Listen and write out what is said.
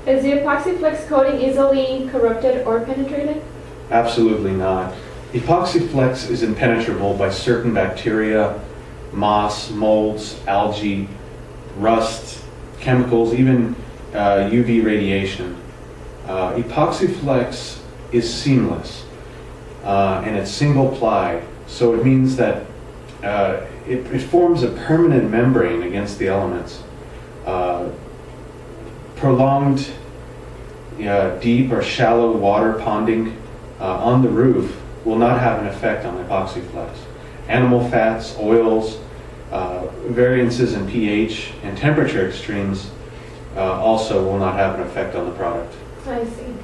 Is the epoxy flex coating easily corrupted or penetrated? Absolutely not. Epoxy flex is impenetrable by certain bacteria, moss, molds, algae, rust, chemicals, even UV radiation. Epoxy flex is seamless and it's single ply, so it means that it forms a permanent membrane against the elements. Prolonged deep or shallow water ponding on the roof will not have an effect on epoxy flex. Animal fats, oils, variances in pH and temperature extremes also will not have an effect on the product. I see.